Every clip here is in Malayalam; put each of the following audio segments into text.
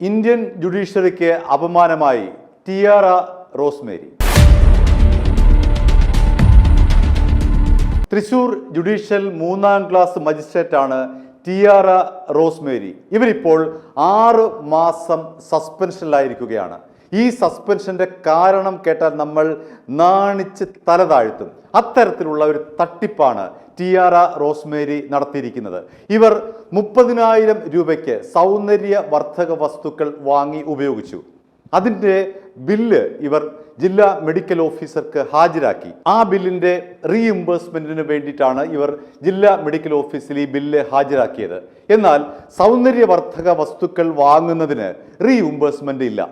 ഇന്ത്യൻ ജുഡീഷ്യറിക്ക് അപമാനമായി ടിയാറ റോസ്മേരി. തൃശൂർ ജുഡീഷ്യൽ 3ാം ക്ലാസ് മജിസ്ട്രേറ്റാണ് ടിയാറ റോസ്മേരി. ഇവരിപ്പോൾ 6 മാസം സസ്പെൻഷനിലായിരിക്കുകയാണ്. ഈ സസ്പെൻഷന്റെ കാരണം കേട്ടാൽ നമ്മൾ നാണിച്ച് തലതാഴ്ത്തും. അത്തരത്തിലുള്ള ഒരു തട്ടിപ്പാണ് ടിയാറ റോസ്മേരി നടത്തിയിരിക്കുന്നത്. ഇവർ 30,000 രൂപയ്ക്ക് സൗന്ദര്യവർദ്ധക വസ്തുക്കൾ വാങ്ങി ഉപയോഗിച്ചു. അതിൻ്റെ ബില്ല് ഇവർ ജില്ലാ മെഡിക്കൽ ഓഫീസർക്ക് ഹാജരാക്കി. ആ ബില്ലിന്റെ റീഇംബേഴ്സ്മെന്റിന് വേണ്ടിയിട്ടാണ് ഇവർ ജില്ലാ മെഡിക്കൽ ഓഫീസിൽ ഈ ബില്ല് ഹാജരാക്കിയത്. എന്നാൽ സൗന്ദര്യവർദ്ധക വസ്തുക്കൾ വാങ്ങുന്നതിന് റീഇംബേഴ്സ്മെന്റ് ഇല്ല.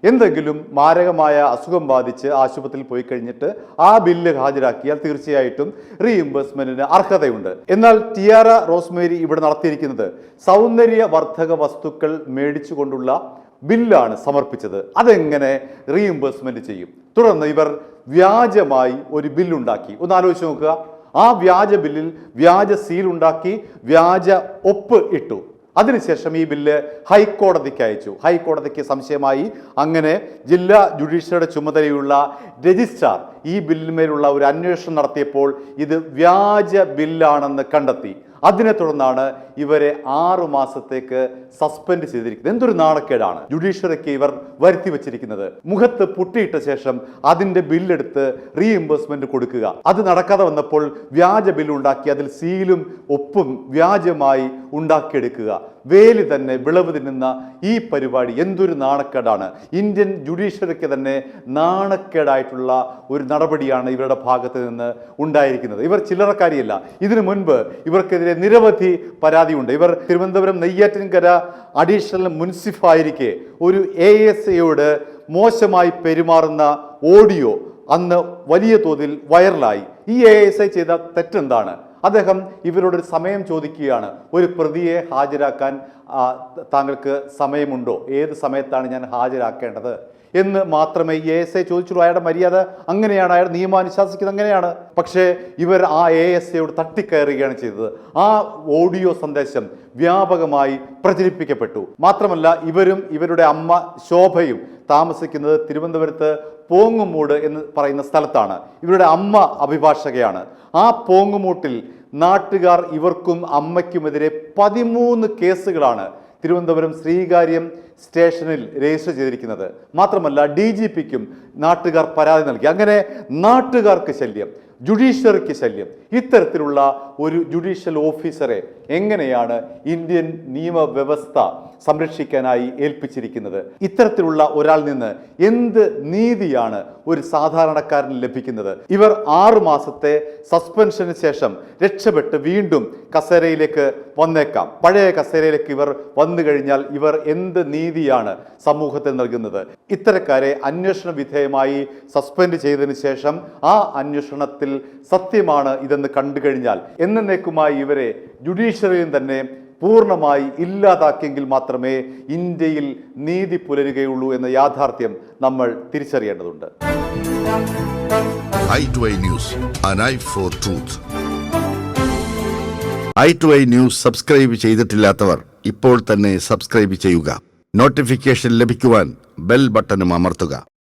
എന്തെങ്കിലും മാരകമായ അസുഖം ബാധിച്ച് ആശുപത്രിയിൽ പോയി കഴിഞ്ഞിട്ട് ആ ബില്ല് ഹാജരാക്കിയാൽ തീർച്ചയായിട്ടും റീഇംബേഴ്സ്മെന്റിന് അർഹതയുണ്ട്. എന്നാൽ ടിയാറ റോസ്മേരി ഇവിടെ നടത്തിയിരിക്കുന്നത് സൗന്ദര്യവർദ്ധക വസ്തുക്കൾ മേടിച്ചുകൊണ്ടുള്ള ബില്ലാണ് സമർപ്പിച്ചത്. അതെങ്ങനെ റീഇംബേഴ്സ്മെന്റ് ചെയ്യും? തുടർന്ന് ഇവർ വ്യാജമായി ഒരു ബില്ലുണ്ടാക്കി. ഒന്ന് ആലോചിച്ച് നോക്കുക. ആ വ്യാജ ബില്ലിൽ വ്യാജ സീൽ ഉണ്ടാക്കി വ്യാജ ഒപ്പ് ഇട്ടു. അതിനുശേഷം ഈ ബില്ല് ഹൈക്കോടതിക്ക് അയച്ചു. ഹൈക്കോടതിക്ക് സംശയമായി. അങ്ങനെ ജില്ലാ ജുഡീഷ്യറിയുടെ ചുമതലയുള്ള രജിസ്ട്രാർ ഈ ബില്ലിന്മേലുള്ള ഒരു അന്വേഷണം നടത്തിയപ്പോൾ ഇത് വ്യാജ ബില്ലാണെന്ന് കണ്ടെത്തി. അതിനെ തുടർന്നാണ് ഇവരെ 6 മാസത്തേക്ക് സസ്പെൻഡ് ചെയ്തിരിക്കുന്നത്. എന്തൊരു നാണക്കേടാണ് ജുഡീഷ്യറിക്ക് ഇവർ വരുത്തി വച്ചിരിക്കുന്നത്. മുഖത്ത് പുട്ടിയിട്ട ശേഷം അതിന്റെ ബില്ലെടുത്ത് റീഇംബേഴ്സ്മെന്റ് കൊടുക്കുക. അത് നടക്കാതെ വന്നപ്പോൾ വ്യാജ ബില്ലുണ്ടാക്കി അതിൽ സീലും ഒപ്പും വ്യാജമായി ഉണ്ടാക്കിയെടുക്കുക. വേലി തന്നെ വിളവ് തിന്നുന്ന ഈ പരിപാടി എന്തൊരു നാണക്കേടാണ്. ഇന്ത്യൻ ജുഡീഷ്യറിക്ക് തന്നെ നാണക്കേടായിട്ടുള്ള ഒരു നടപടിയാണ് ഇവരുടെ ഭാഗത്ത് നിന്ന് ഉണ്ടായിരിക്കുന്നത്. ഇവർ ചില്ലറക്കാരിയല്ല. ഇതിനു മുൻപ് ഇവർക്കെതിരെ നിരവധി പരാതിയുണ്ട്. ഇവർ തിരുവനന്തപുരം നെയ്യാറ്റിൻകര അഡീഷണൽ മുൻസിഫായിരിക്കെ ഒരു ASAയോട് മോശമായി പെരുമാറുന്ന ഓഡിയോ അന്ന് വലിയ തോതിൽ വൈറലായി. ഈ ASA ചെയ്ത തെറ്റെന്താണ്? അദ്ദേഹം ഇവരോടൊരു സമയം ചോദിക്കുകയാണ്. ഒരു പ്രതിയെ ഹാജരാക്കാൻ താങ്കൾക്ക് സമയമുണ്ടോ? ഏത് സമയത്താണ് ഞാൻ ഹാജരാക്കേണ്ടത് എന്ന് മാത്രമേ ASA ചോദിച്ചുള്ളൂ. അയാളുടെ മര്യാദ അങ്ങനെയാണ്. അയാൾ നിയമം അനുശാസിക്കുന്നത് അങ്ങനെയാണ്. പക്ഷേ ഇവർ ആ ASAയോട് തട്ടിക്കയറുകയാണ് ചെയ്തത്. ആ ഓഡിയോ സന്ദേശം വ്യാപകമായി പ്രചരിപ്പിക്കപ്പെട്ടു. മാത്രമല്ല ഇവരും ഇവരുടെ അമ്മ ശോഭയും താമസിക്കുന്നത് തിരുവനന്തപുരത്ത് പോങ്ങുമൂട് എന്ന് പറയുന്ന സ്ഥലത്താണ്. ഇവരുടെ അമ്മ അഭിഭാഷകയാണ്. ആ പോങ്ങുമൂട്ടിൽ നാട്ടുകാർ ഇവർക്കും അമ്മയ്ക്കുമെതിരെ 13 കേസുകളാണ് തിരുവനന്തപുരം ശ്രീകാര്യം സ്റ്റേഷനിൽ രജിസ്റ്റർ ചെയ്തിരിക്കുന്നത്. മാത്രമല്ല DGPക്കും നാട്ടുകാർ പരാതി നൽകി. അങ്ങനെ നാട്ടുകാർക്ക് ശല്യം, ജുഡീഷ്യറിക്ക് ശല്യം. ഇത്തരത്തിലുള്ള ഒരു ജുഡീഷ്യൽ ഓഫീസറെ എങ്ങനെയാണ് ഇന്ത്യൻ നിയമവ്യവസ്ഥ സംരക്ഷിക്കാനായി ഏൽപ്പിച്ചിരിക്കുന്നത്? ഇത്തരത്തിലുള്ള ഒരാൾ നിന്ന് എന്ത് നീതിയാണ് ഒരു സാധാരണക്കാരന് ലഭിക്കുന്നത്? ഇവർ 6 മാസത്തെ സസ്പെൻഷന് ശേഷം രക്ഷപ്പെട്ട് വീണ്ടും കസേരയിലേക്ക് വന്നേക്കാം. പഴയ കസേരയിലേക്ക് ഇവർ വന്നു കഴിഞ്ഞാൽ ഇവർ എന്ത് നീതിയാണ് സമൂഹത്തിൽ നൽകുന്നത്? ഇത്തരക്കാരെ അന്വേഷണ വിധേയമായി സസ്പെൻഡ് ചെയ്തതിനു ശേഷം ആ അന്വേഷണത്തിൽ സത്യമാണ് ഇതെന്ന് കണ്ടു കഴിഞ്ഞാൽ എന്നേക്കുമായി ഇവരെ ജുഡീഷ്യറിയിൽ തന്നെ പൂർണ്ണമായി ഇല്ലാതാക്കിയെങ്കിൽ മാത്രമേ ഇന്ത്യയിൽ നീതി പുലരുകയുള്ളൂ എന്ന യാഥാർത്ഥ്യം നമ്മൾ തിരിച്ചറിയേണ്ടതുണ്ട്. i2i News, an eye for truth. i2i News subscribe ചെയ്തിട്ടില്ലാത്തവർ ഇപ്പോൾ തന്നെ സബ്സ്ക്രൈബ് ചെയ്യുക. നോട്ടിഫിക്കേഷൻ ലഭിക്കുവാൻ ബെൽ ബട്ടണും അമർത്തുക.